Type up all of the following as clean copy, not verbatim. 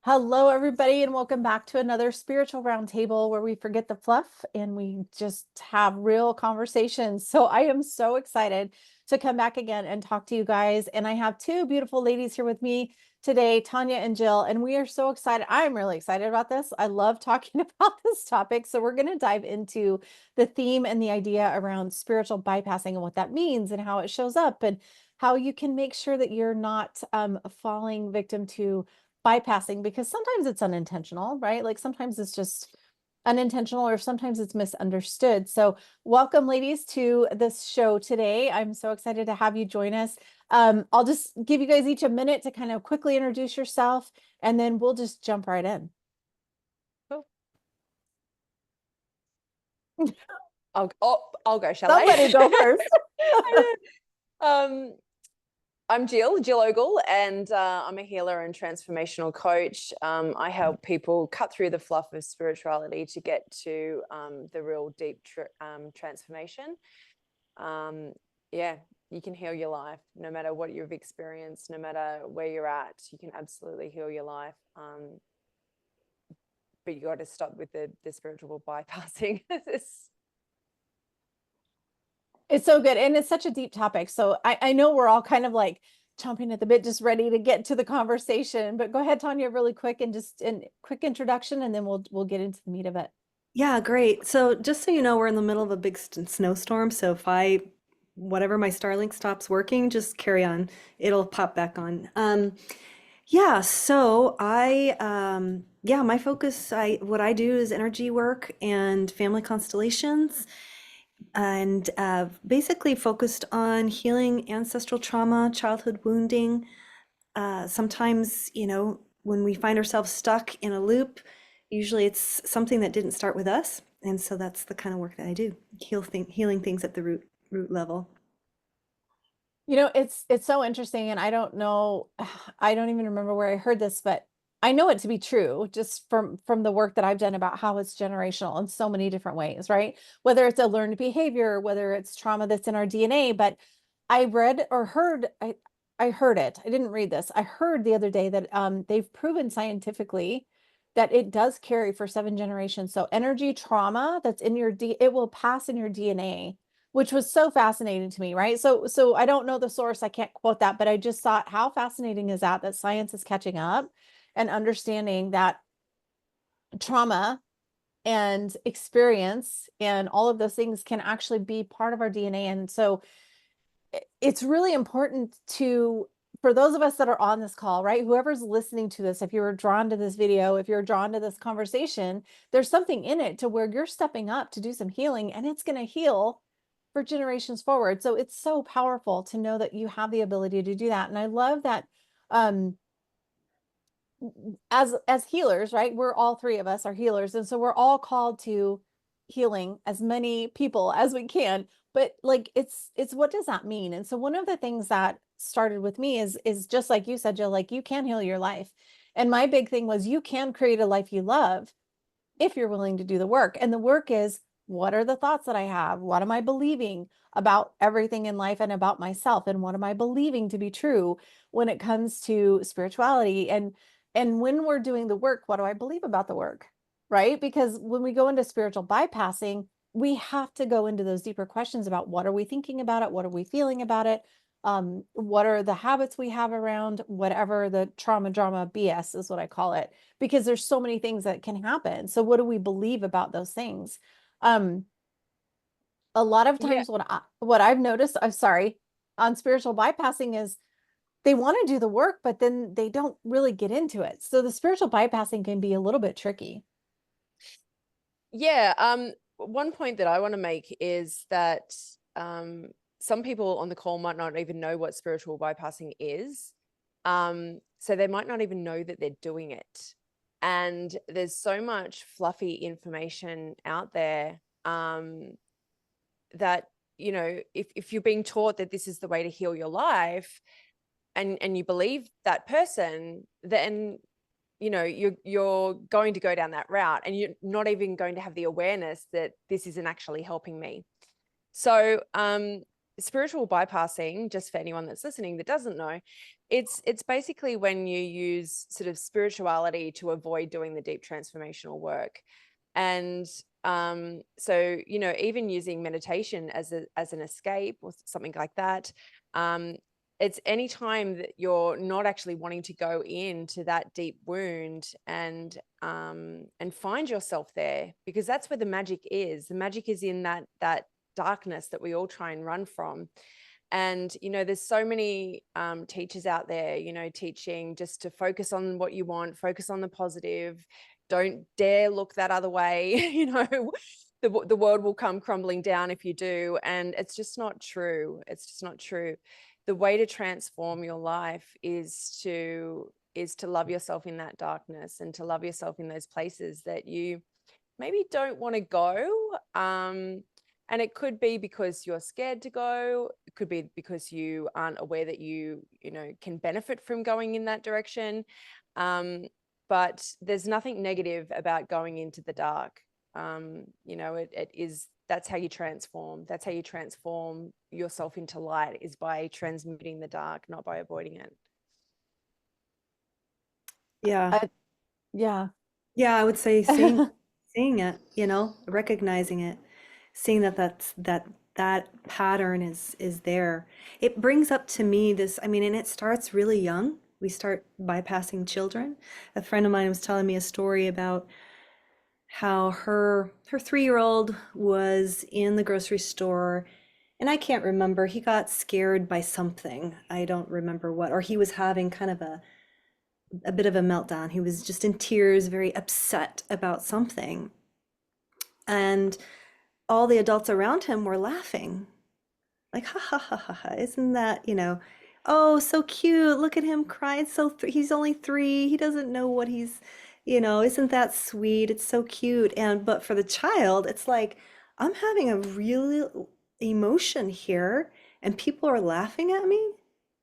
Hello, everybody, and welcome back to another spiritual roundtable where we forget the fluff and we just have real conversations. So I am so excited to come back again and talk to you guys. And I have two beautiful ladies here with me today, Tania and Jill, and we are so excited. I'm really excited about this. I love talking about this topic. So we're going to dive into the theme and the idea around spiritual bypassing and what that means and how it shows up and how you can make sure that you're not falling victim to bypassing, because sometimes it's unintentional, right? Like sometimes it's just unintentional or sometimes it's misunderstood. So welcome, ladies, to this show today. I'm so excited to have you join us. I'll just give you guys each a minute to kind of quickly introduce yourself, and then we'll just jump right in. Cool. I'll go, shall Somebody I? go first. I'm Jill Ogle, and I'm a healer and transformational coach. I help people cut through the fluff of spirituality to get to the real deep transformation. Yeah, you can heal your life no matter what you've experienced, no matter where you're at. You can absolutely heal your life. But you got to stop with the spiritual bypassing. It's so good. And it's such a deep topic. So I know we're all kind of like chomping at the bit, just ready to get to the conversation, but go ahead, Tania, really quick and just a quick introduction, and then we'll get into the meat of it. Yeah, great. So just so you know, we're in the middle of a big snowstorm. So if whatever my Starlink stops working, just carry on. It'll pop back on. Yeah, so my focus, what I do is energy work and family constellations, and basically focused on healing ancestral trauma, childhood wounding. Sometimes, when we find ourselves stuck in a loop, usually it's something that didn't start with us. And so that's the kind of work that I do, healing things at the root level. It's so interesting, and I don't know, I don't even remember where I heard this, but I know it to be true just from the work that I've done about how it's generational in so many different ways, right? Whether it's a learned behavior, whether it's trauma that's in our DNA. But I read or heard, I heard it. I didn't read this. I heard the other day that they've proven scientifically that it does carry for 7 generations. So energy trauma that's in your it will pass in your DNA, which was so fascinating to me, right? So I don't know the source, I can't quote that, but I just thought, how fascinating is that science is catching up and understanding that trauma and experience and all of those things can actually be part of our DNA. And so it's really important for those of us that are on this call, right? Whoever's listening to this, if you were drawn to this video, if you're drawn to this conversation, there's something in it to where you're stepping up to do some healing, and it's going to heal for generations forward. So it's so powerful to know that you have the ability to do that. And I love that as healers, right? We're all three of us are healers. And so we're all called to healing as many people as we can. But like it's what does that mean? And so one of the things that started with me is just like you said, Jill, like you can heal your life. And my big thing was you can create a life you love if you're willing to do the work. And the work is, what are the thoughts that I have? What am I believing about everything in life and about myself? And what am I believing to be true when it comes to spirituality? And when we're doing the work, what do I believe about the work? Right? Because when we go into spiritual bypassing, we have to go into those deeper questions about what are we thinking about it? What are we feeling about it? What are the habits we have around whatever the trauma drama BS is what I call it, because there's so many things that can happen. So what do we believe about those things? A lot of times what I've noticed, I'm sorry, on spiritual bypassing is they want to do the work, but then they don't really get into it. So the spiritual bypassing can be a little bit tricky. Yeah. One point that I want to make is that some people on the call might not even know what spiritual bypassing is. So they might not even know that they're doing it. And there's so much fluffy information out there that, if you're being taught that this is the way to heal your life and you believe that person, then, you're going to go down that route and you're not even going to have the awareness that this isn't actually helping me. So spiritual bypassing, just for anyone that's listening that doesn't know, It's basically when you use sort of spirituality to avoid doing the deep transformational work. And so, you know, even using meditation as an escape or something like that, it's any time that you're not actually wanting to go into that deep wound and find yourself there, because that's where the magic is. The magic is in that darkness that we all try and run from. And, you know, there's so many teachers out there, you know, teaching just to focus on what you want, focus on the positive, don't dare look that other way, you know, the world will come crumbling down if you do. And it's just not true. It's just not true. The way to transform your life is to love yourself in that darkness, and to love yourself in those places that you maybe don't want to go. And it could be because you're scared to go. It could be because you aren't aware that you know, can benefit from going in that direction. But there's nothing negative about going into the dark. You know, that's how you transform. That's how you transform yourself into light, is by transmuting the dark, not by avoiding it. Yeah. Yeah. Yeah, I would say seeing it, you know, recognizing it, seeing that pattern is there. It brings up to me this, I mean, and it starts really young. We start bypassing children. A friend of mine was telling me a story about how her 3-year-old was in the grocery store, and I can't remember, he got scared by something. I don't remember what, or he was having kind of a bit of a meltdown. He was just in tears, very upset about something. And all the adults around him were laughing, like, ha ha ha ha ha, isn't that, you know, oh, so cute. Look at him crying. He's only 3. He doesn't know what he's, you know, isn't that sweet? It's so cute. But for the child, it's like, I'm having a real emotion here and people are laughing at me.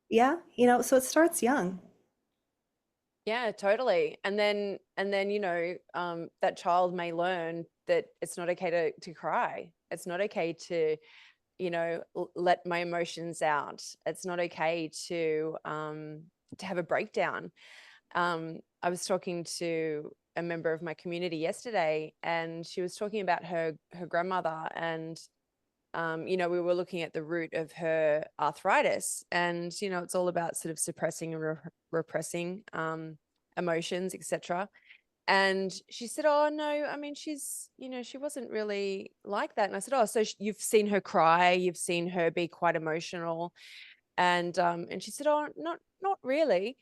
Yeah, you know, so it starts young. Yeah, totally. And then, you know, that child may learn that it's not okay to cry. It's not okay to, you know, let my emotions out. It's not okay to have a breakdown. I was talking to a member of my community yesterday, and she was talking about her grandmother, and you know, we were looking at the root of her arthritis, and, you know, it's all about sort of suppressing and repressing emotions, etc. And she said, oh, no, I mean, she's, you know, she wasn't really like that. And I said, oh, so you've seen her cry, you've seen her be quite emotional. And she said, oh, not really.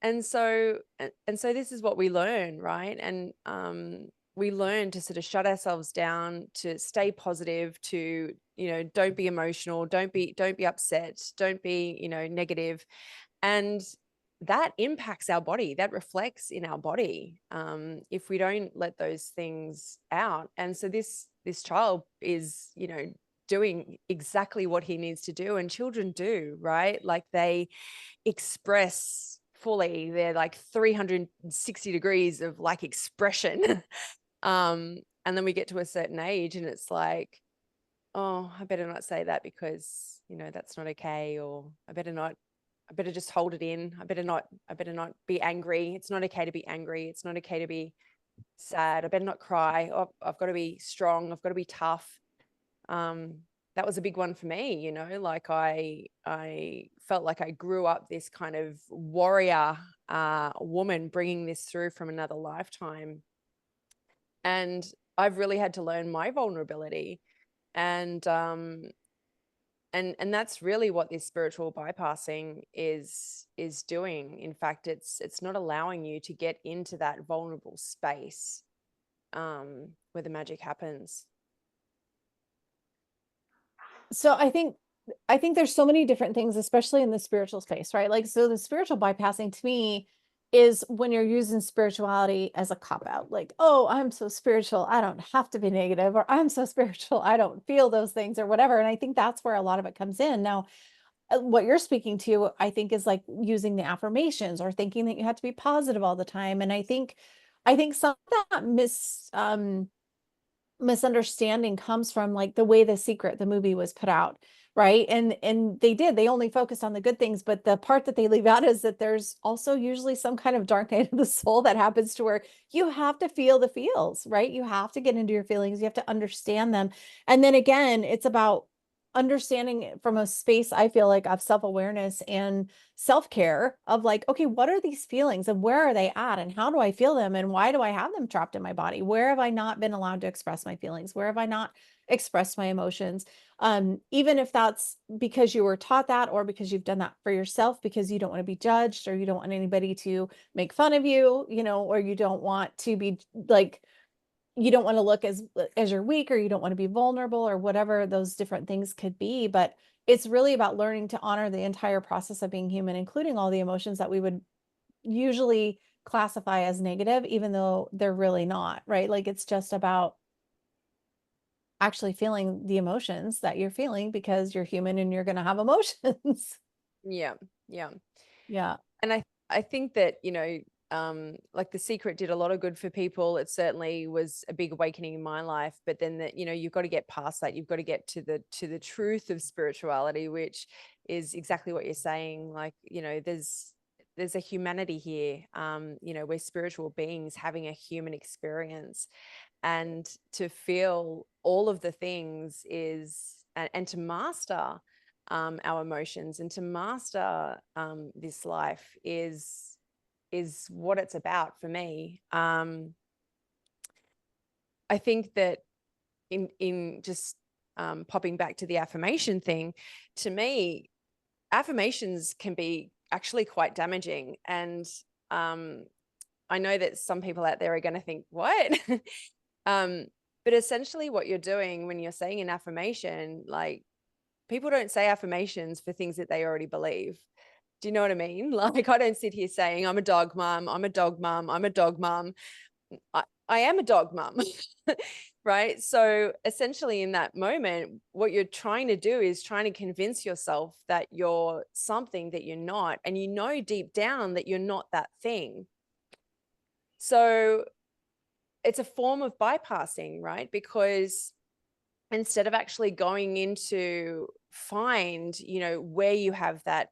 And so this is what we learn, right? And we learn to sort of shut ourselves down, to stay positive, to, you know, don't be emotional, don't be upset, don't be, you know, negative. And that impacts our body, that reflects in our body, if we don't let those things out. And so this child is, you know, doing exactly what he needs to do, and children do, right? Like, they express fully. They're like 360 degrees of like expression. And then we get to a certain age and it's like, oh, I better not say that because, you know, that's not okay. Or I better just hold it in. I better not be angry. It's not okay to be angry. It's not okay to be sad. I better not cry. Oh, I've got to be strong. I've got to be tough. That was a big one for me, you know, like I felt like I grew up this kind of warrior woman, bringing this through from another lifetime. And I've really had to learn my vulnerability. And that's really what this spiritual bypassing is doing. In fact, it's not allowing you to get into that vulnerable space where the magic happens. So I think there's so many different things, especially in the spiritual space, right? Like, so the spiritual bypassing to me is when you're using spirituality as a cop out, like, oh, I'm so spiritual, I don't have to be negative, or I'm so spiritual, I don't feel those things, or whatever. And I think that's where a lot of it comes in. Now, what you're speaking to, I think, is like using the affirmations or thinking that you have to be positive all the time. And I think some of that misunderstanding comes from like the way The Secret, the movie, was put out, right? And they only focused on the good things, but the part that they leave out is that there's also usually some kind of dark night of the soul that happens to where you have to feel the feels, right? You have to get into your feelings, you have to understand them. And then again, it's about understanding it from a space, I feel like, of self-awareness and self-care of like, okay, what are these feelings and where are they at and how do I feel them and why do I have them trapped in my body? Where have I not been allowed to express my feelings? Where have I not expressed my emotions? Even if that's because you were taught that, or because you've done that for yourself, because you don't want to be judged, or you don't want anybody to make fun of you, or you don't want to be like, you don't want to look as you're weak, or you don't want to be vulnerable, or whatever those different things could be. But it's really about learning to honor the entire process of being human, including all the emotions that we would usually classify as negative, even though they're really not, right? Like it's just about actually feeling the emotions that you're feeling, because you're human and you're going to have emotions. Yeah, yeah. Yeah. And I think that, like The Secret did a lot of good for people. It certainly was a big awakening in my life, but then that, you've got to get past that. You've got to get to the truth of spirituality, which is exactly what you're saying. Like, there's a humanity here. We're spiritual beings having a human experience, and to feel all of the things and to master our emotions, and to master this life is what it's about for me. I think that in just popping back to the affirmation thing, to me, affirmations can be actually quite damaging. And I know that some people out there are going to think, what? But essentially what you're doing when you're saying an affirmation, like, people don't say affirmations for things that they already believe. Do you know what I mean? Like, I don't sit here saying, I'm a dog mom, I'm a dog mom, I'm a dog mom. I am a dog mom, right? So essentially in that moment, what you're trying to do is trying to convince yourself that you're something that you're not, and deep down that you're not that thing. So it's a form of bypassing, right? Because instead of actually going into find, where you have that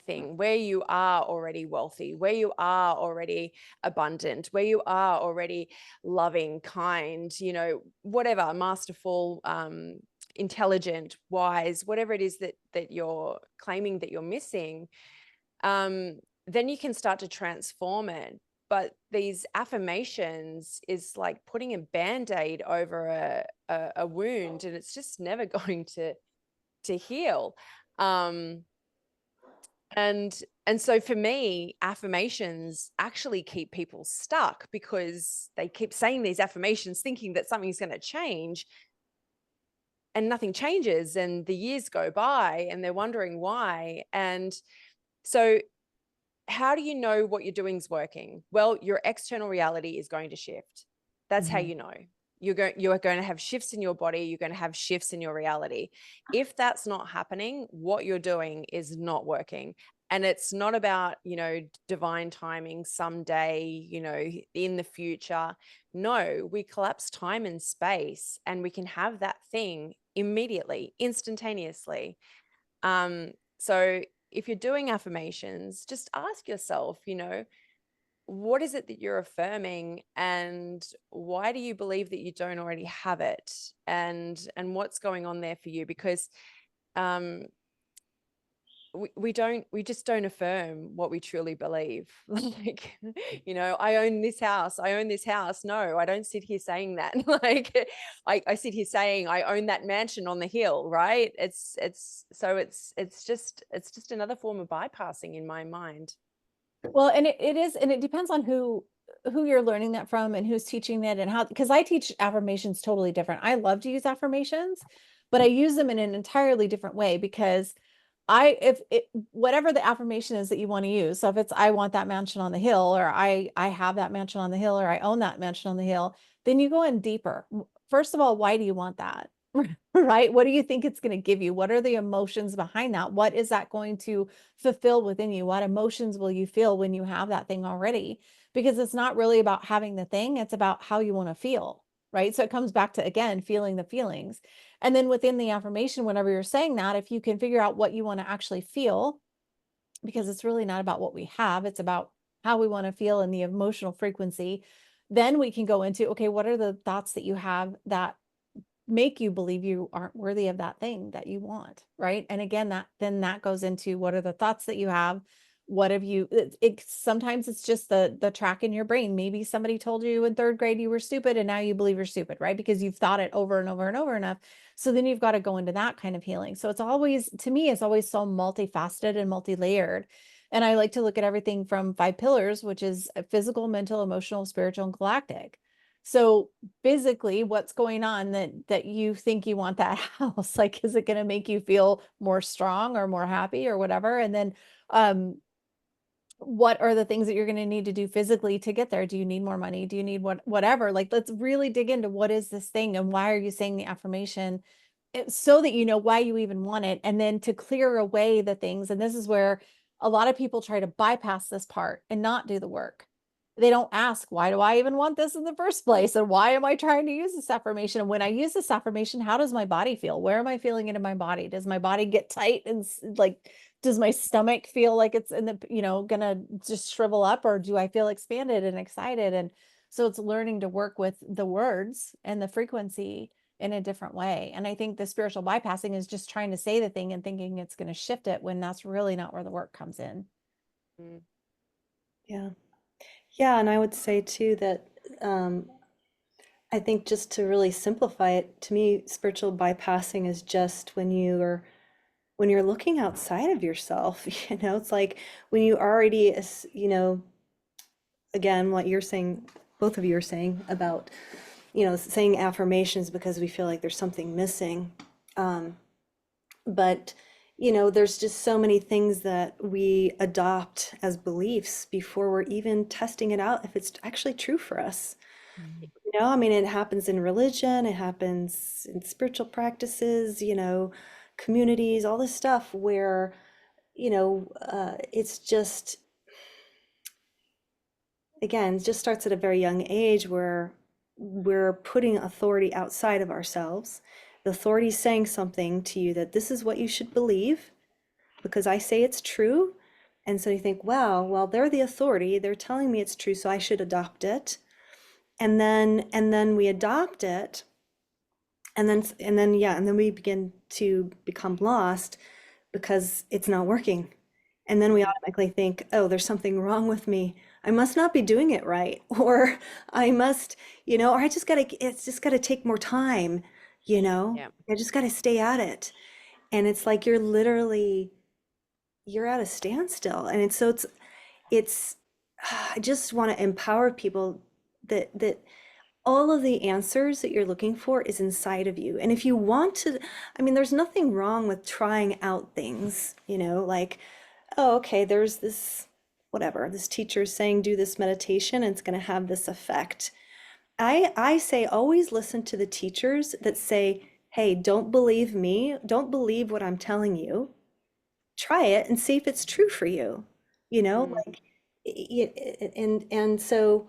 thing, where you are already wealthy, where you are already abundant, where you are already loving, kind, whatever, masterful, intelligent, wise, whatever it is that you're claiming that you're missing, then you can start to transform it. But these affirmations is like putting a Band-Aid over a wound, and it's just never going to heal. And so for me, affirmations actually keep people stuck, because they keep saying these affirmations thinking that something's going to change, and nothing changes, and the years go by and they're wondering why. And so how do you know what you're doing is working? Well, your external reality is going to shift. That's how you know. You are going to have shifts in your body. You're going to have shifts in your reality. If that's not happening, what you're doing is not working. And it's not about, divine timing someday, in the future. No, we collapse time and space, and we can have that thing immediately, instantaneously. So if you're doing affirmations, just ask yourself, what is it that you're affirming, and why do you believe that you don't already have it, and what's going on there for you? Because we just don't affirm what we truly believe. Like, I own this house, I own this house. No, I don't sit here saying that. Like, I sit here saying I own that mansion on the hill, right? It's just another form of bypassing in my mind. Well, and it is, and it depends on who you're learning that from and who's teaching it and how, because I teach affirmations totally different. I love to use affirmations, but I use them in an entirely different way, because whatever the affirmation is that you want to use. So if it's, I want that mansion on the hill, or I have that mansion on the hill, or I own that mansion on the hill, then you go in deeper. First of all, why do you want that? Right? What do you think it's going to give you? What are the emotions behind that? What is that going to fulfill within you? What emotions will you feel when you have that thing already? Because it's not really about having the thing, it's about how you want to feel. right? So it comes back to, again, feeling the feelings. And then within the affirmation, whenever you're saying that, if you can figure out what you want to actually feel, because it's really not about what we have, it's about how we want to feel and the emotional frequency, then we can go into, okay, what are the thoughts that you have that make you believe you aren't worthy of that thing that you want, right? And again, that goes into, what are the thoughts that you have? What have you, sometimes it's just the track in your brain. Maybe somebody told you in third grade you were stupid and now you believe you're stupid, right? Because you've thought it over and over and over enough. So then you've got to go into that kind of healing. So it's always, to me, it's always so multifaceted and multi-layered. And I like to look at everything from 5 pillars, which is physical, mental, emotional, spiritual, and galactic. So physically, what's going on that you think you want that house? Like, is it going to make you feel more strong or more happy or whatever? And then what are the things that you're going to need to do physically to get there? Do you need more money? Do you need whatever? Like, let's really dig into, what is this thing and why are you saying the affirmation, so that you know why you even want it, and then to clear away the things. And this is where a lot of people try to bypass this part and not do the work. They don't ask, why do I even want this in the first place? And why am I trying to use this affirmation? And when I use this affirmation, how does my body feel? Where am I feeling it in my body? Does my body get tight and like, does my stomach feel like it's in the, gonna just shrivel up, or do I feel expanded and excited? And so it's learning to work with the words and the frequency in a different way. And I think the spiritual bypassing is just trying to say the thing and thinking it's going to shift it, when that's really not where the work comes in. Yeah. Yeah, and I would say too that I think, just to really simplify it, to me, spiritual bypassing is just when you're looking outside of yourself, it's like when you already, again, what you're saying, both of you are saying about, saying affirmations because we feel like there's something missing. But there's just so many things that we adopt as beliefs before we're even testing it out if it's actually true for us. I mean, it happens in religion, it happens in spiritual practices, communities, all this stuff where, it's just, again, it just starts at a very young age where we're putting authority outside of ourselves. The authority is saying something to you that this is what you should believe because I say it's true. And so you think, wow, well, they're the authority. They're telling me it's true, so I should adopt it. And then we adopt it. And then we begin to become lost because it's not working. And then we automatically think, oh, there's something wrong with me. I must not be doing it right. Or I must, or it's just gotta take more time, Yeah. I just gotta stay at it. And it's like you're at a standstill. And it's I just want to empower people that all of the answers that you're looking for is inside of you. And if you want to, I mean, there's nothing wrong with trying out things, like, oh, okay, there's this, whatever, this teacher is saying do this meditation and it's going to have this effect. I say always listen to the teachers that say, hey, don't believe me, don't believe what I'm telling you. Try it and see if it's true for you, like, and so,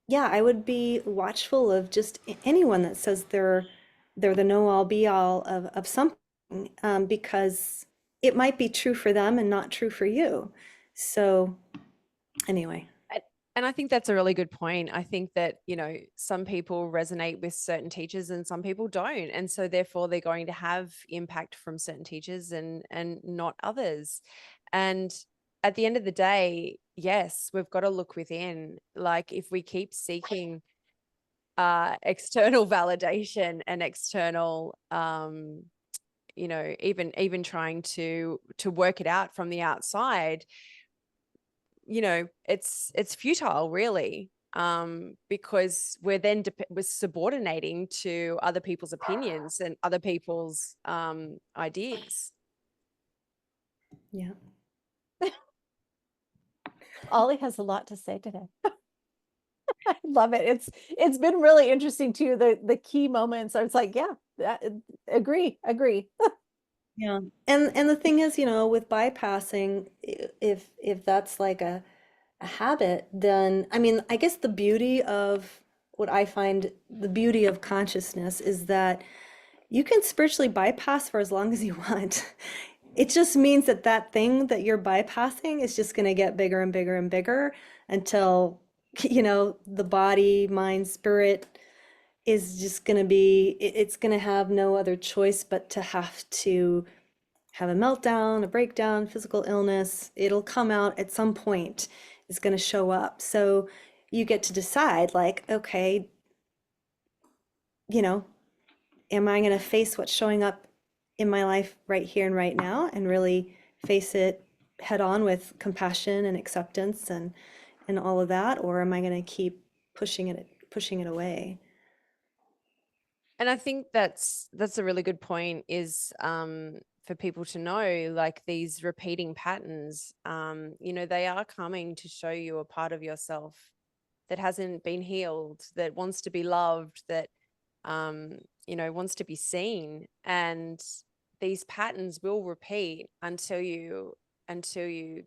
yeah, I would be watchful of just anyone that says they're the know all be all of something, because it might be true for them and not true for you. So anyway. And I think that's a really good point. I think that, some people resonate with certain teachers and some people don't. And so therefore they're going to have impact from certain teachers and not others. And at the end of the day, yes, we've got to look within. Like, if we keep seeking external validation and external even trying to work it out from the outside, it's futile, really, because we're then we're subordinating to other people's opinions and other people's ideas. Yeah. Ollie has a lot to say today. I love it. It's been really interesting too. The key moments. I was like, yeah, agree. Yeah. And the thing is, with bypassing, if that's like a habit, then I mean, I guess the beauty of what I find the beauty of consciousness is that you can spiritually bypass for as long as you want. It just means that that thing that you're bypassing is just going to get bigger and bigger and bigger until, the body, mind, spirit is just going to be, it's going to have no other choice but to have to have a meltdown, a breakdown, physical illness. It'll come out at some point, it's going to show up. So you get to decide, like, okay, am I going to face what's showing up in my life right here and right now and really face it head on with compassion and acceptance and all of that, or am I going to keep pushing it away? And I think that's a really good point, is for people to know, like, these repeating patterns, they are coming to show you a part of yourself that hasn't been healed, that wants to be loved, that wants to be seen. And these patterns will repeat until you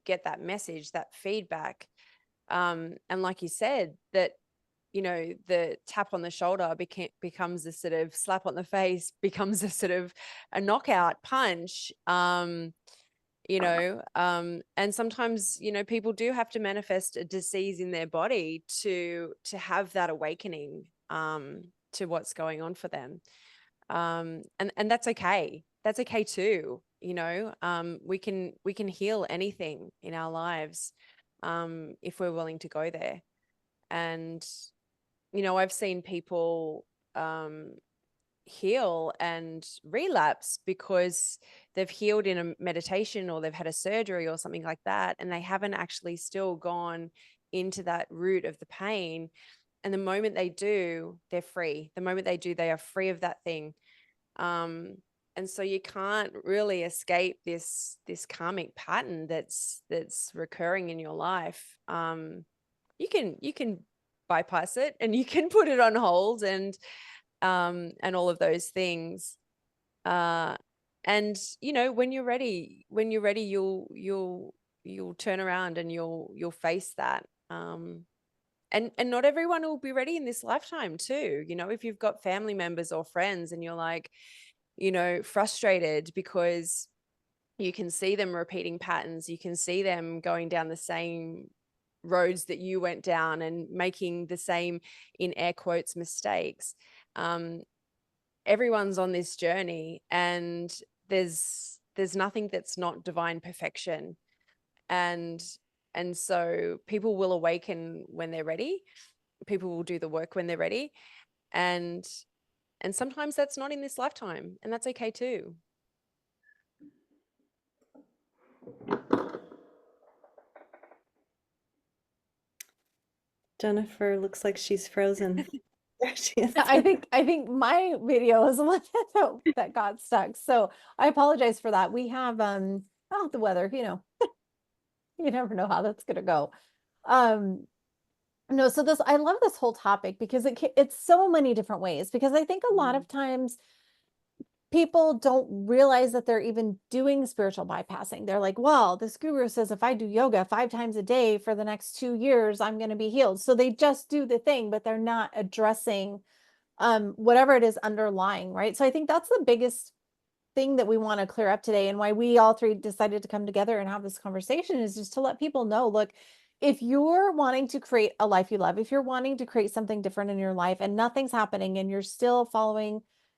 get that message, that feedback. And like you said, that the tap on the shoulder becomes a sort of slap on the face, becomes a sort of a knockout punch. And sometimes, people do have to manifest a disease in their body to have that awakening to what's going on for them. And that's okay. That's okay too. We can heal anything in our lives if we're willing to go there. And I've seen people heal and relapse because they've healed in a meditation, or they've had a surgery or something like that, and they haven't actually still gone into that root of the pain. And the moment they do, they're free. The moment they do, they are free of that thing. And so you can't really escape this karmic pattern that's recurring in your life. You can bypass it, and you can put it on hold, and all of those things. And when you're ready, you'll turn around and you'll face that. And not everyone will be ready in this lifetime too. If you've got family members or friends and you're like, frustrated because you can see them repeating patterns, you can see them going down the same roads that you went down and making the same, in air quotes, mistakes. Everyone's on this journey, and there's nothing that's not divine perfection. And so people will awaken when they're ready. People will do the work when they're ready. And sometimes that's not in this lifetime, and that's okay too. Jennifer looks like she's frozen. There she is. I think my video is the one that got stuck. So I apologize for that. We have the weather, you never know how that's gonna go. No, so I love this whole topic because it's so many different ways, because I think a lot of times people don't realize that they're even doing spiritual bypassing. They're like, well, this guru says if I do yoga 5 times a day for the next 2 years, I'm going to be healed. So they just do the thing, but they're not addressing whatever it is underlying, right? So I think that's the biggest thing that we want to clear up today, and why we all three decided to come together and have this conversation, is just to let people know, look, if you're wanting to create a life you love, if you're wanting to create something different in your life and nothing's happening, and you're still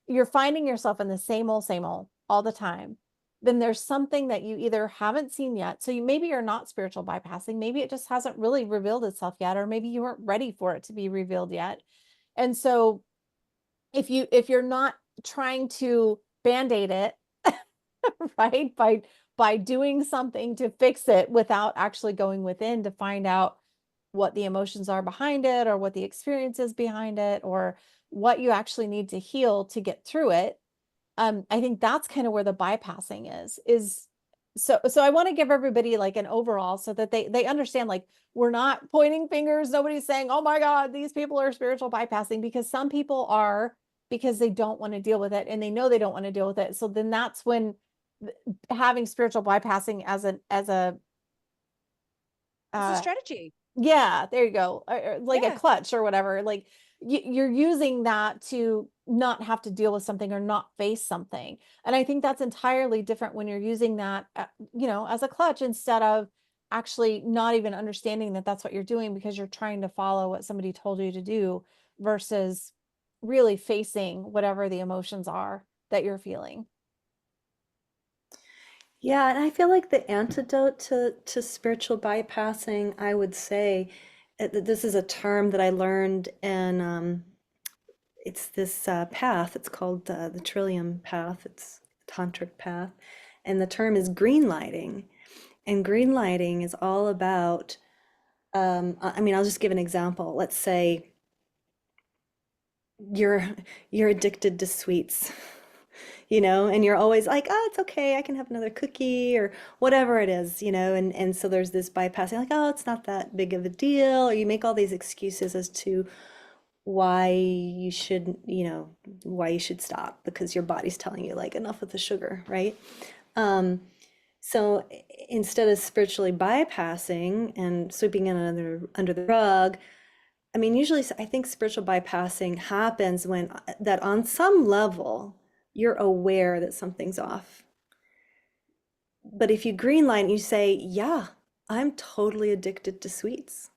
you're finding yourself in the same old all the time, then there's something that you either haven't seen yet. So maybe you're not spiritual bypassing. Maybe it just hasn't really revealed itself yet, or maybe you weren't ready for it to be revealed yet. And so if you're not trying to band-aid it, right, by doing something to fix it without actually going within to find out what the emotions are behind it, or what the experience is behind it, or what you actually need to heal to get through it. I think that's kind of where the bypassing is. So I want to give everybody like an overall, so that they understand, like, we're not pointing fingers. Nobody's saying, oh my God, these people are spiritual bypassing, because some people are, because they don't want to deal with it, and they know they don't want to deal with it. So then that's when having spiritual bypassing as a It's a strategy. yeah, there you go. Or like Yeah. a clutch or whatever. Like, you're using that to not have to deal with something or not face something. And I think that's entirely different when you're using that, as a clutch, instead of actually not even understanding that that's what you're doing because you're trying to follow what somebody told you to do versus really facing whatever the emotions are that you're feeling. Yeah, and I feel like the antidote to spiritual bypassing, I would say, this is a term that I learned in it's this path. It's called the Trillium Path. It's a tantric path, and the term is green lighting. And green lighting is all about. I mean, I'll just give an example. Let's say you're you're addicted to sweets, and you're always like, oh, it's okay, I can have another cookie or whatever it is, and so there's this bypassing, like, oh, it's not that big of a deal, or you make all these excuses as to why you should, why you should stop because your body's telling you like enough with the sugar, right? Um, so instead of spiritually bypassing and sweeping it under the rug, I mean, usually I think spiritual bypassing happens when that on some level you're aware that something's off. But if you green light and you say, yeah, I'm totally addicted to sweets.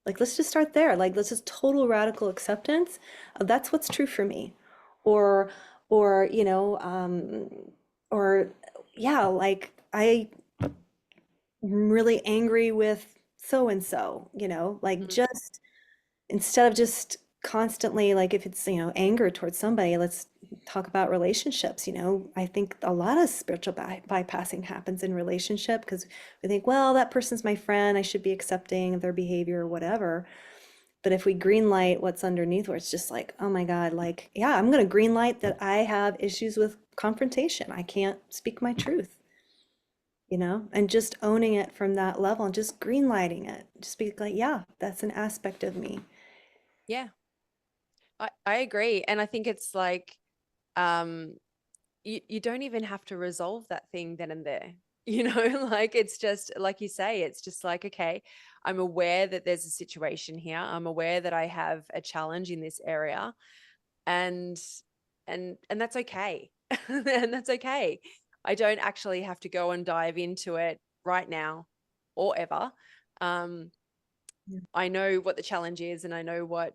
Like, let's just start there. Like, let's just total radical acceptance of that's what's true for me. Or, or, or yeah, like I'm really angry with so and so, like just instead of just constantly, like if it's, anger towards somebody, let's talk about relationships. I think a lot of spiritual bypassing happens in relationship because we think, well, that person's my friend, I should be accepting of their behavior or whatever. But if we green light what's underneath, where it's just like, oh my God, like, yeah, I'm going to green light that I have issues with confrontation. I can't speak my truth, and just owning it from that level and just green lighting it. Just be like, yeah, that's an aspect of me. Yeah, I agree. And I think it's like, you don't even have to resolve that thing then and there, like it's just like you say, it's just like, okay, I'm aware that there's a situation here. I'm aware that I have a challenge in this area, and that's okay. And that's okay. I don't actually have to go and dive into it right now or ever. Yeah. I know what the challenge is, and I know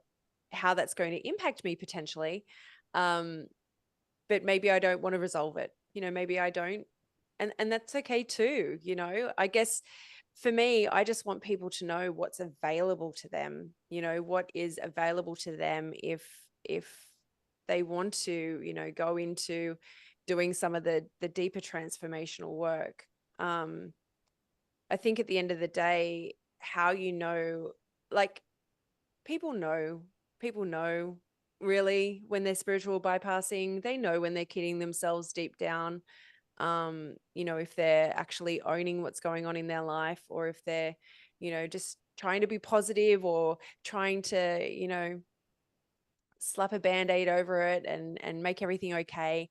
how that's going to impact me potentially. But maybe I don't want to resolve it. Maybe I don't. And that's okay too. I guess for me, I just want people to know what's available to them, what is available to them if they want to, go into doing some of the deeper transformational work. I think at the end of the day, how like people know really when they're spiritual bypassing. They know when they're kidding themselves deep down. If they're actually owning what's going on in their life, or if they're, just trying to be positive or trying to, slap a band-aid over it and make everything okay.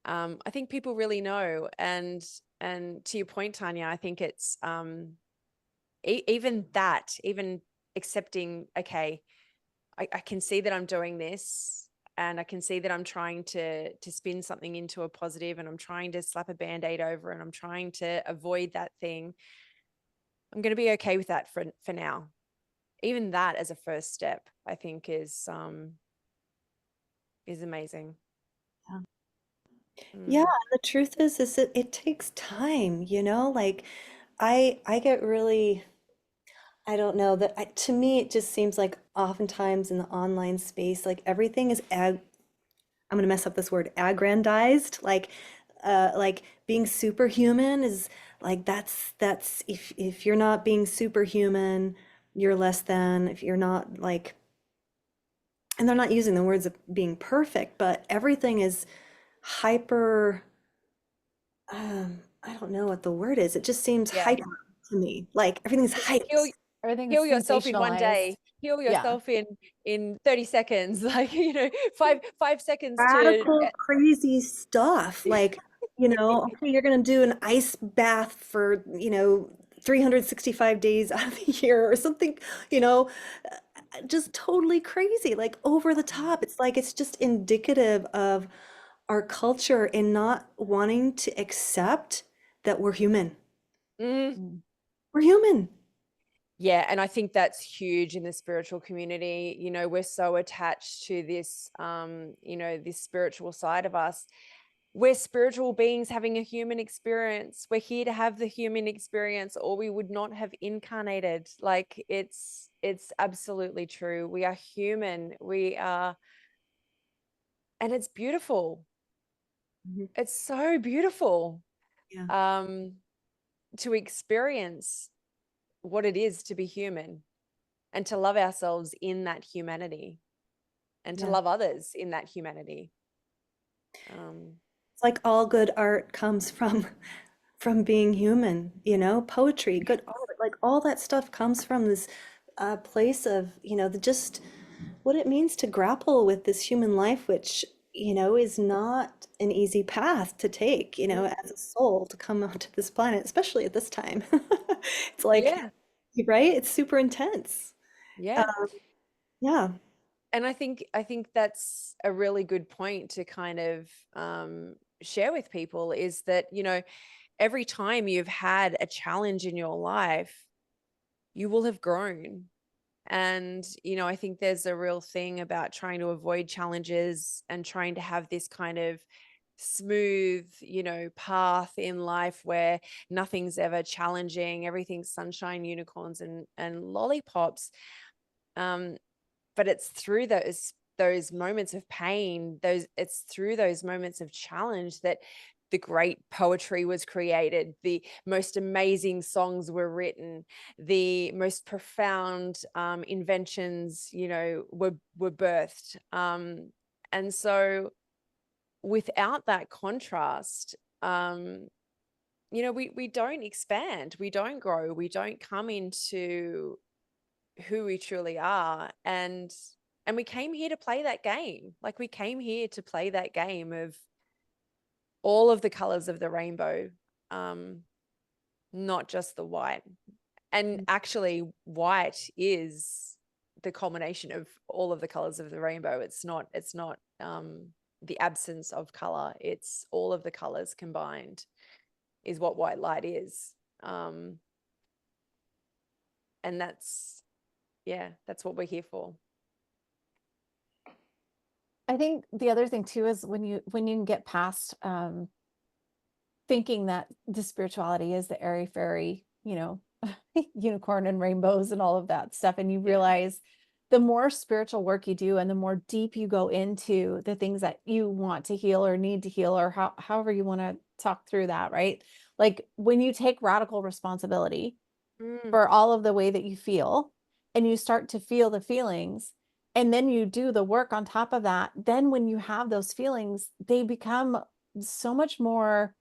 I think people really know. And to your point, Tania, I think it's even accepting, okay, I can see that I'm doing this, and I can see that I'm trying to spin something into a positive, and I'm trying to slap a band-aid over, and I'm trying to avoid that thing. I'm going to be okay with that for now. Even that as a first step, I think is amazing. Yeah. Yeah, the truth is that it takes time, like I get really, I don't know that to me it just seems like oftentimes in the online space, like everything is I'm gonna mess up this word, aggrandized, like being superhuman is like that's if you're not being superhuman, you're less than. If you're not like, and they're not using the words of being perfect, but everything is hyper, I don't know what the word is. It just seems Yeah. hyper to me. Like everything's hyped. Everything is Heal yourself in one day. sensationalized. Heal Yeah. yourself in 30 seconds. Like, 5 seconds to Radical, crazy stuff. Like, okay, you're gonna do an ice bath for, 365 days out of the year or something, you know. just totally crazy, like over the top. It's like it's just indicative of our culture in not wanting to accept that we're human. Mm. Mm. We're human. Yeah, and I think that's huge in the spiritual community. You know, we're so attached to this, you know, this spiritual side of us. We're spiritual beings having a human experience. We're here to have the human experience, or we would not have incarnated. Like it's absolutely true. We are human. We are, and it's beautiful. Mhm. It's so beautiful Yeah. to experience what it is to be human and to love ourselves in that humanity and to Yeah. love others in that humanity. It's like all good art comes from being human, you know, poetry, good art, like all that stuff comes from this place of, you know, the just what it means to grapple with this human life, which, you know, is not an easy path to take, you know, as a soul to come onto this planet, especially at this time. It's like, Yeah, right? It's super intense. yeah. Yeah. And I think that's a really good point to kind of share with people, is that, you know, every time you've had a challenge in your life, you will have grown. And, you know, I think there's a real thing about trying to avoid challenges and trying to have this kind of smooth, you know, path in life where nothing's ever challenging, everything's sunshine, unicorns and lollipops. But it's through those moments of pain, it's through those moments of challenge that the great poetry was created, the most amazing songs were written, the most profound inventions, you know, were birthed. And so without that contrast, you know, we don't expand, we don't grow, we don't come into who we truly are. And we came here to play that game. Like we came here to play that game of all of the colors of the rainbow, not just the white. And actually white is the culmination of all of the colors of the rainbow. It's not the absence of color. It's all of the colors combined is what white light is. And that's, yeah, that's what we're here for. I think the other thing too is when you can get past thinking that the spirituality is the airy fairy, you know, unicorn and rainbows and all of that stuff, and you realize the more spiritual work you do and the more deep you go into the things that you want to heal or need to heal, or however you want to talk through that, right? Like when you take radical responsibility for all of the way that you feel, and you start to feel the feelings, and then you do the work on top of that, then when you have those feelings, they become so much more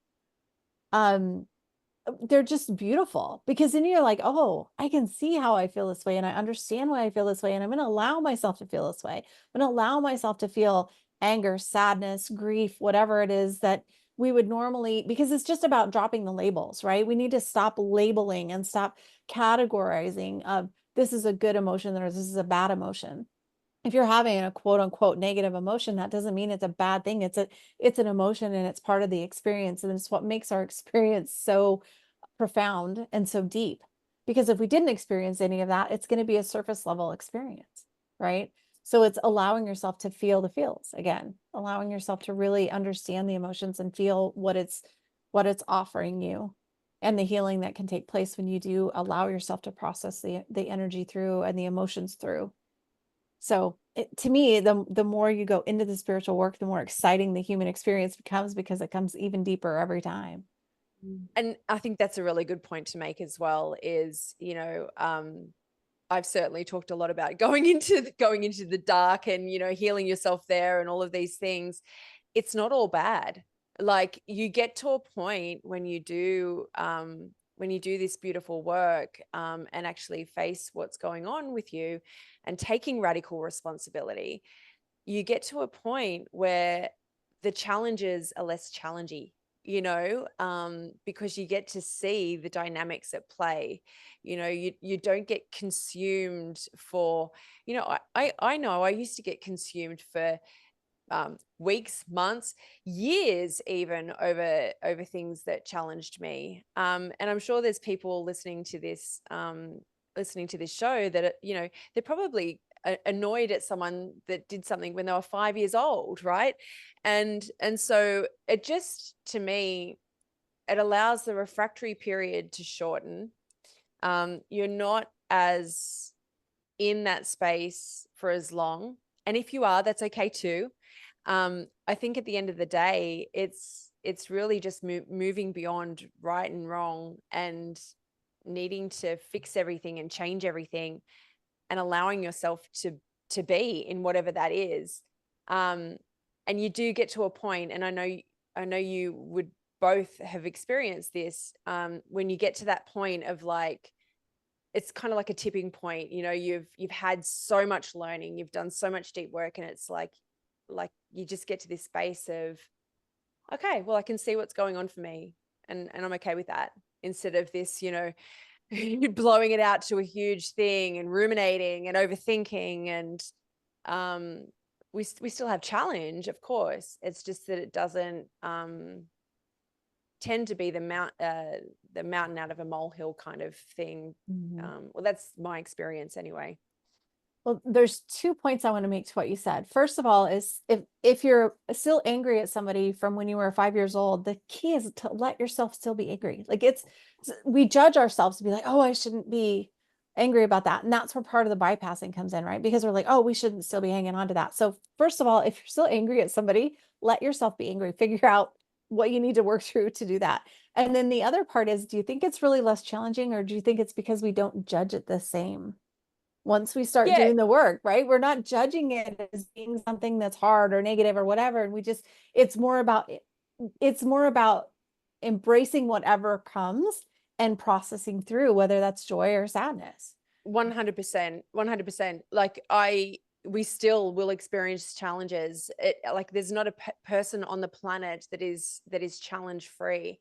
they're just beautiful, because then you're like, oh, I can see how I feel this way, and I understand why I feel this way, and I'm going to allow myself to feel this way. I'm going to allow myself to feel anger, sadness, grief, whatever it is that we would normally, because it's just about dropping the labels, right? We need to stop labeling and stop categorizing of this is a good emotion or this is a bad emotion. If you're having a quote unquote negative emotion, that doesn't mean it's a bad thing. It's an emotion, and it's part of the experience, and it's what makes our experience so profound and so deep. Because if we didn't experience any of that, it's going to be a surface level experience, right? So it's allowing yourself to feel the feels again, allowing yourself to really understand the emotions and feel what it's offering you, and the healing that can take place when you do allow yourself to process the energy through and the emotions through. So to me, the more you go into the spiritual work, the more exciting the human experience becomes, because it comes even deeper every time. And I think that's a really good point to make as well, is, you know, I've certainly talked a lot about going into the dark and, you know, healing yourself there and all of these things. It's not all bad. Like you get to a point when you do this beautiful work, and actually face what's going on with you and taking radical responsibility, you get to a point where the challenges are less challenging. because you get to see the dynamics at play. You don't get consumed for, I know I used to get consumed for weeks, months, years, even over things that challenged me. And I'm sure there's people listening to this show that, they're probably annoyed at someone that did something when they were 5 years old, right? And so it just, to me, it allows the refractory period to shorten. You're not as in that space for as long. And if you are, that's okay too. I think at the end of the day, it's really just moving beyond right and wrong and needing to fix everything and change everything and allowing yourself to be in whatever that is. And you do get to a point, and I know you would both have experienced this, when you get to that point of like, it's kind of like a tipping point. You've had so much learning, you've done so much deep work, and it's like you just get to this space of, okay, well, I can see what's going on for me, and I'm okay with that, instead of this, blowing it out to a huge thing and ruminating and overthinking. And we still have challenge, of course. It's just that it doesn't tend to be the mountain out of a molehill kind of thing. Well, that's my experience anyway. Well, there's 2 points I want to make to what you said. First of all, is if you're still angry at somebody from when you were 5 years old, the key is to let yourself still be angry. Like, we judge ourselves to be like, oh, I shouldn't be angry about that. And that's where part of the bypassing comes in, right? Because we're like, oh, we shouldn't still be hanging on to that. So first of all, if you're still angry at somebody, let yourself be angry, figure out what you need to work through to do that. And then the other part is, do you think it's really less challenging, or do you think it's because we don't judge it the same? Once we start doing the work, right? We're not judging it as being something that's hard or negative or whatever. And it's more about embracing whatever comes and processing through, whether that's joy or sadness. 100%. Like, we still will experience challenges. Like, there's not a person on the planet that is challenge free.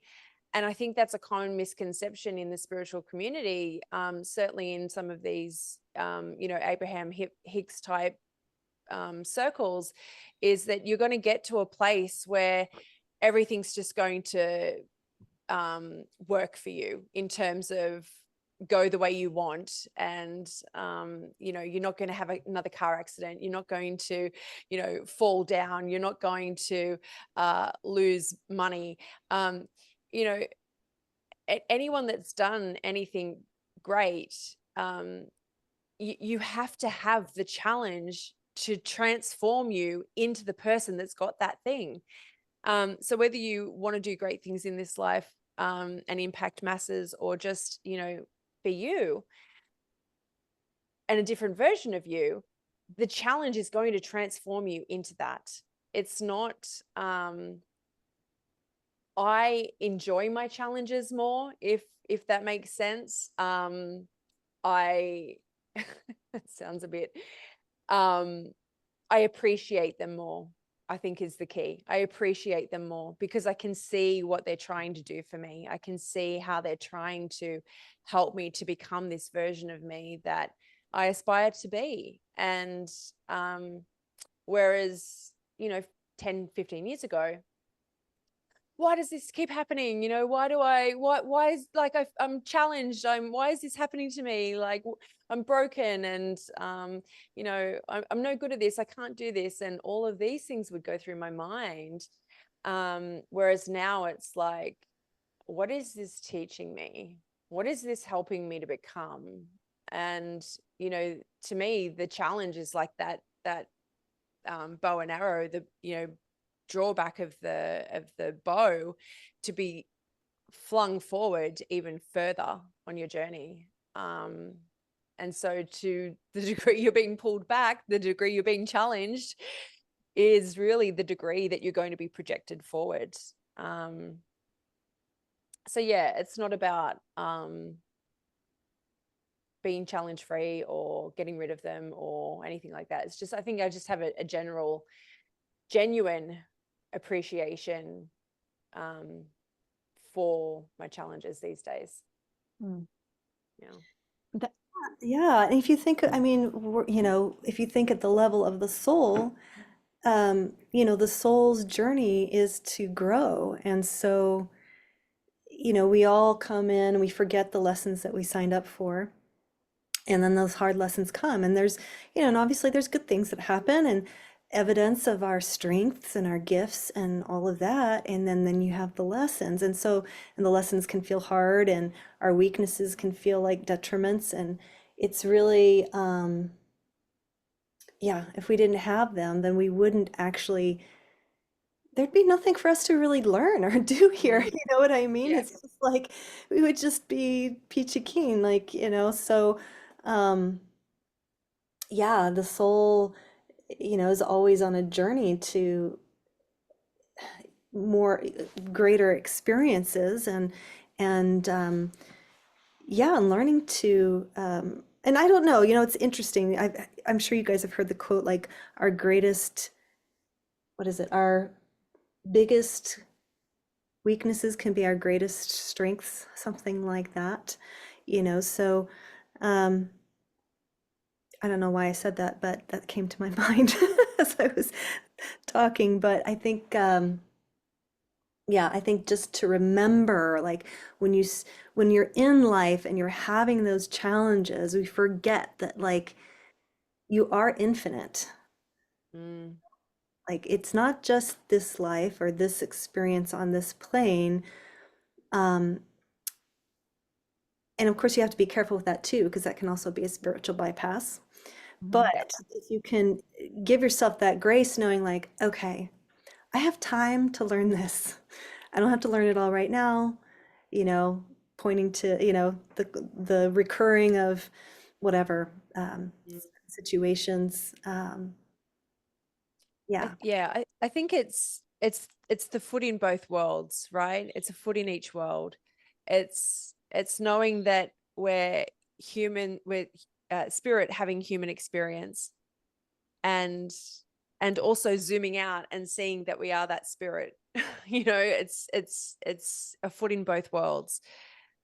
And I think that's a common misconception in the spiritual community, certainly in some of these, Abraham Hicks type circles, is that you're going to get to a place where everything's just going to work for you in terms of go the way you want. And, you're not going to have another car accident. You're not going to, fall down. You're not going to lose money. Anyone that's done anything great, you have to have the challenge to transform you into the person that's got that thing. So whether you want to do great things in this life and impact masses, or just, be you and a different version of you, the challenge is going to transform you into that. It's not, I enjoy my challenges more, if that makes sense. It sounds a bit, I appreciate them more, I think, is the key. I appreciate them more because I can see what they're trying to do for me. I can see how they're trying to help me to become this version of me that I aspire to be. And whereas, 10, 15 years ago, why does this keep happening? Why is, like, I'm challenged. Why is this happening to me? Like, I'm broken, and, I'm no good at this. I can't do this. And all of these things would go through my mind. Whereas now it's like, what is this teaching me? What is this helping me to become? And, to me, the challenge is like that bow and arrow, drawback of the bow, to be flung forward even further on your journey. And so, to the degree you're being pulled back, the degree you're being challenged, is really the degree that you're going to be projected forward. So yeah, it's not about being challenge free or getting rid of them or anything like that. It's just, I think I just have a genuine appreciation for my challenges these days. Mm. Yeah. That- Yeah, and if you think, I mean, if you think at the level of the soul, the soul's journey is to grow. And so, we all come in, we forget the lessons that we signed up for. And then those hard lessons come. And there's, and obviously there's good things that happen and evidence of our strengths and our gifts and all of that. And then you have the lessons. And so, and the lessons can feel hard and our weaknesses can feel like detriments. And it's really, yeah, if we didn't have them, then we wouldn't actually, there'd be nothing for us to really learn or do here. You know what I mean? Yeah. It's just like we would just be peachy keen, like, so yeah, the soul, is always on a journey to more greater experiences and yeah, and learning to and I don't know, it's interesting. I'm sure you guys have heard the quote, like our greatest, what is it? Our biggest weaknesses can be our greatest strengths, something like that. So I don't know why I said that, but that came to my mind as I was talking. But I think yeah, I think just to remember, like when you're in life and you're having those challenges, we forget that like you are infinite. Mm. Like it's not just this life or this experience on this plane. Um, and of course you have to be careful with that too, because that can also be a spiritual bypass. But Yep. if you can give yourself that grace, knowing like, okay, I have time to learn this. I don't have to learn it all right now, pointing to, the recurring of whatever Mm. situations. Yeah. I think it's the foot in both worlds, right? It's a foot in each world. It's knowing that we're human, we're spirit having human experience, and also zooming out and seeing that we are that spirit. It's a foot in both worlds.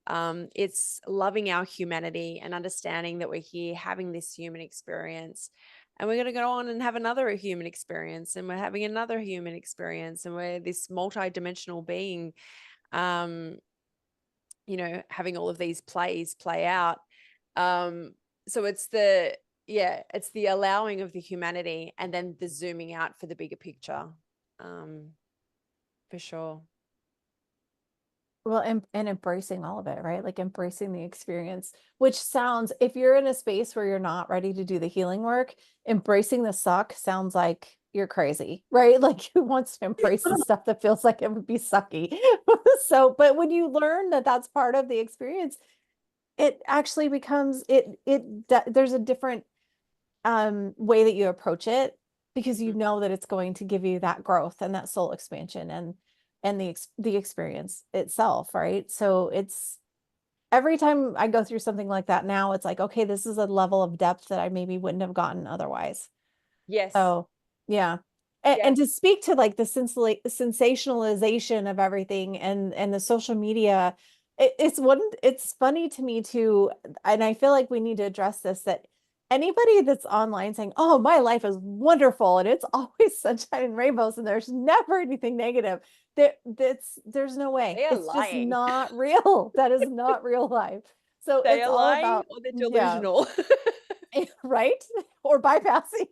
It's loving our humanity and understanding that we're here having this human experience, and we're going to go on and have another human experience, and we're having another human experience, and we're this multi-dimensional being, having all of these plays play out. So it's it's the allowing of the humanity and then the zooming out for the bigger picture. For sure. Well, and embracing all of it, right? Like embracing the experience, which sounds, if you're in a space where you're not ready to do the healing work, embracing the suck sounds like you're crazy, right? Like who wants to embrace the stuff that feels like it would be sucky? So, but when you learn that that's part of the experience, it actually becomes there's a different way that you approach it, because you know that it's going to give you that growth and that soul expansion and the experience itself, right? So it's every time I go through something like that now, it's like, okay, this is a level of depth that I maybe wouldn't have gotten otherwise. Yes. So yeah. And to speak to like the sensationalization of everything and the social media, it's funny to me too, and I feel like we need to address this, that anybody that's online saying, oh, my life is wonderful and it's always sunshine and rainbows and there's never anything negative, there's no way. They are It's just lying. not real. That is not real life. So They it's are all lying, about, or they're yeah, delusional. right? Or bypassing.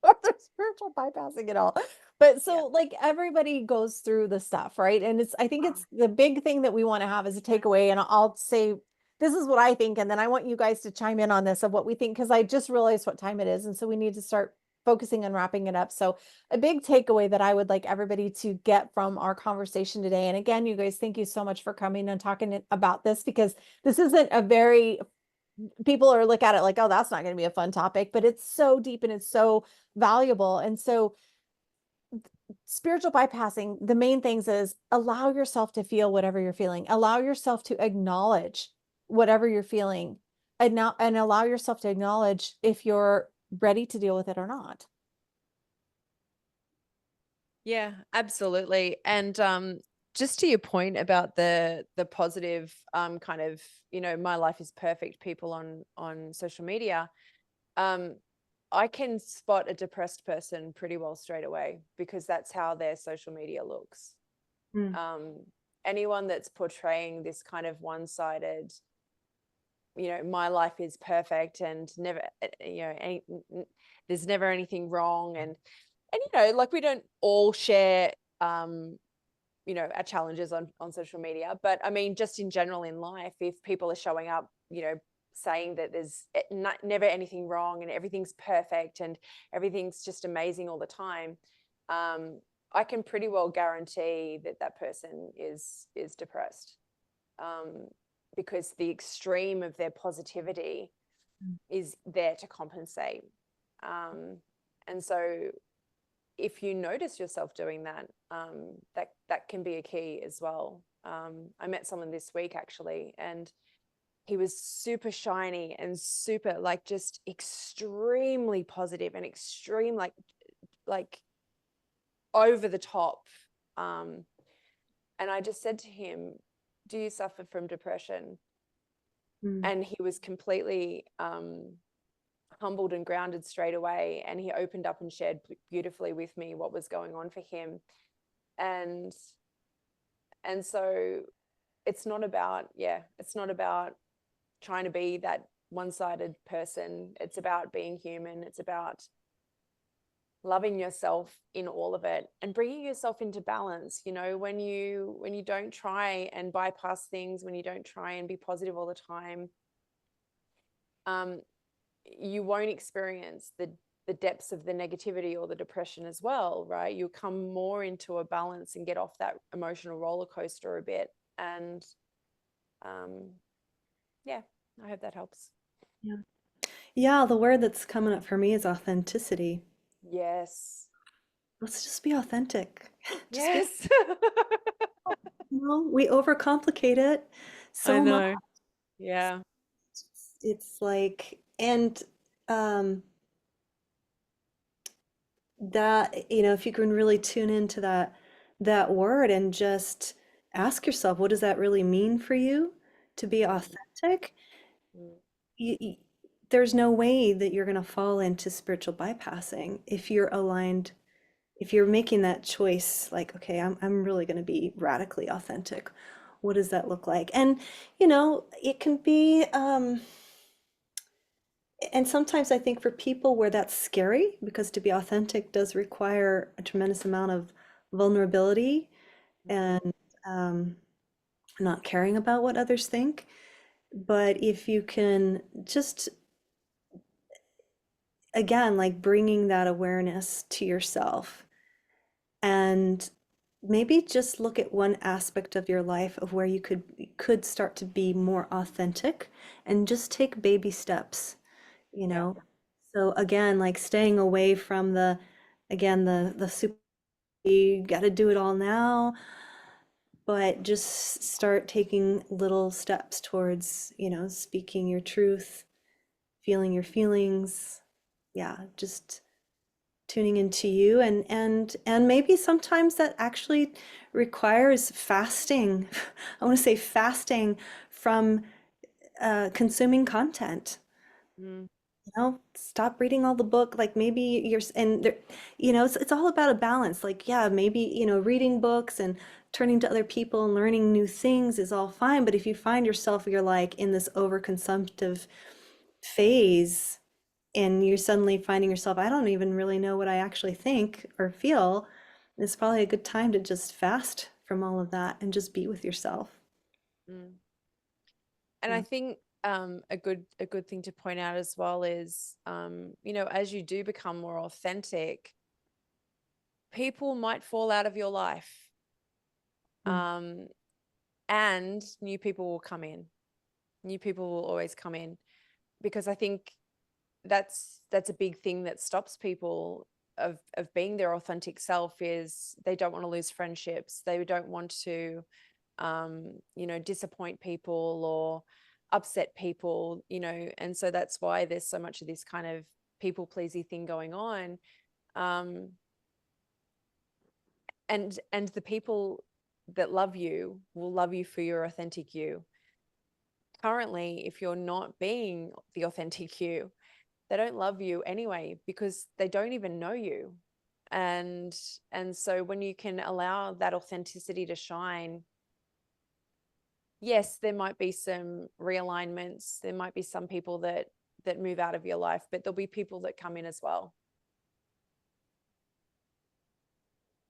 Or they're spiritual bypassing it all. But so like everybody goes through the stuff, right? And I think it's the big thing that we want to have as a takeaway. And I'll say, this is what I think. And then I want you guys to chime in on this of what we think, because I just realized what time it is. And so we need to start focusing on wrapping it up. So a big takeaway that I would like everybody to get from our conversation today. And again, you guys, thank you so much for coming and talking about this, because this isn't a very, people are look at it like, oh, that's not going to be a fun topic, but it's so deep and it's so valuable. And so spiritual bypassing, the main things is allow yourself to feel whatever you're feeling, allow yourself to acknowledge whatever you're feeling, and now, and allow yourself to acknowledge if you're ready to deal with it or not. Yeah, absolutely. And just to your point about the positive kind of, you know, my life is perfect people on social media, I can spot a depressed person pretty well straight away because that's how their social media looks. Anyone that's portraying this kind of one-sided, you know, my life is perfect and never, you know, there's never anything wrong, and you know, like we don't all share you know, our challenges on social media, but I mean, just in general in life, if people are showing up, you know, saying that there's never anything wrong and everything's perfect and everything's just amazing all the time, I can pretty well guarantee that that person is depressed, because the extreme of their positivity is there to compensate. And so if you notice yourself doing that, that can be a key as well. I met someone this week actually, and he was super shiny and super, like, just extremely positive and extreme, like over the top. And I just said to him, do you suffer from depression? And he was completely humbled and grounded straight away, and he opened up and shared beautifully with me what was going on for him. And so it's not about, it's not about trying to be that one-sided person. It's about being human. It's about loving yourself in all of it and bringing yourself into balance. You know, when you don't try and bypass things, when you don't try and be positive all the time, you won't experience the depths of the negativity or the depression as well, right? You'll come more into a balance and get off that emotional roller coaster a bit. And yeah, I hope that helps. Yeah, the word that's coming up for me is authenticity. Yes. Let's just be authentic. Yes. We overcomplicate it so much. Yeah. It's like, and that, you know, if you can really tune into that word and just ask yourself, what does that really mean for you to be authentic? There's no way that you're going to fall into spiritual bypassing if you're aligned, if you're making that choice, like, okay, I'm really going to be radically authentic. What does that look like? And, you know, it can be, and sometimes I think for people where that's scary, because to be authentic does require a tremendous amount of vulnerability and not caring about what others think. But if you can just, again, like bringing that awareness to yourself and maybe just look at one aspect of your life of where you could start to be more authentic and just take baby steps, you know. So again, like staying away from the super, you got to do it all now, but just start taking little steps towards, you know, speaking your truth, feeling your feelings. Yeah, just tuning into you, and maybe sometimes that actually requires fasting. I want to say fasting from consuming content. You know, stop reading all the book. Like maybe you're, and there, you know, it's all about a balance. Like, yeah, maybe, you know, reading books and turning to other people and learning new things is all fine. But if you find yourself, you're like in this overconsumptive phase and you're suddenly finding yourself, I don't even really know what I actually think or feel, it's probably a good time to just fast from all of that and just be with yourself. And I think a good thing to point out as well is, you know, as you do become more authentic, people might fall out of your life, and new people will come in. New people will always come in, because I think that's a big thing that stops people of being their authentic self, is they don't want to lose friendships. They don't want to, you know, disappoint people or upset people, you know, and so that's why there's so much of this kind of people pleasy thing going on. And the people that love you will love you for your authentic you. Currently, if you're not being the authentic you, they don't love you anyway because they don't even know you. And so when you can allow that authenticity to shine, yes, there might be some realignments. There might be some people that move out of your life, but there'll be people that come in as well.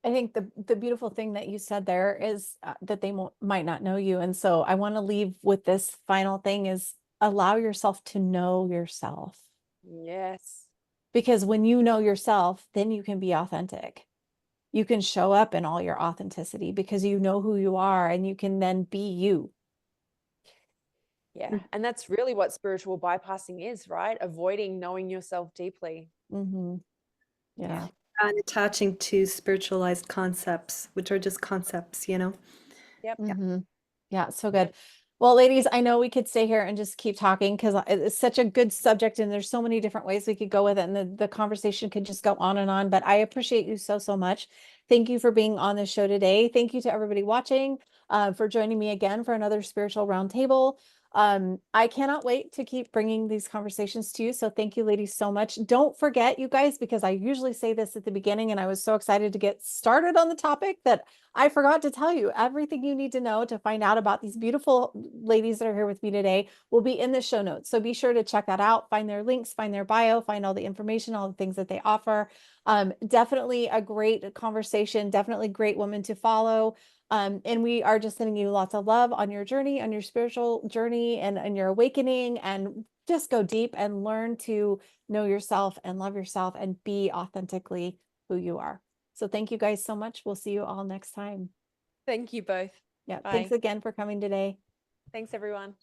I think the beautiful thing that you said there is that they might not know you. And so I want to leave with this final thing is allow yourself to know yourself. Yes. Because when you know yourself, then you can be authentic. You can show up in all your authenticity because you know who you are and you can then be you. Yeah. And that's really what spiritual bypassing is, right? Avoiding knowing yourself deeply. Mm-hmm. Yeah. And attaching to spiritualized concepts, which are just concepts, you know? Yep. Mm-hmm. Yeah, so good. Yep. Well, ladies, I know we could stay here and just keep talking because it's such a good subject and there's so many different ways we could go with it and the conversation could just go on and on, but I appreciate you so, so much. Thank you for being on the show today. Thank you to everybody watching, for joining me again for another spiritual roundtable. I cannot wait to keep bringing these conversations to you. So thank you, ladies, so much. Don't forget, you guys, because I usually say this at the beginning and I was so excited to get started on the topic that I forgot to tell you everything you need to know to find out about these beautiful ladies that are here with me today will be in the show notes. So be sure to check that out, find their links, find their bio, find all the information, all the things that they offer. Definitely a great conversation, definitely great woman to follow. And we are just sending you lots of love on your journey, on your spiritual journey and your awakening, and just go deep and learn to know yourself and love yourself and be authentically who you are. So thank you guys so much. We'll see you all next time. Thank you both. Yeah. Bye. Thanks again for coming today. Thanks, everyone.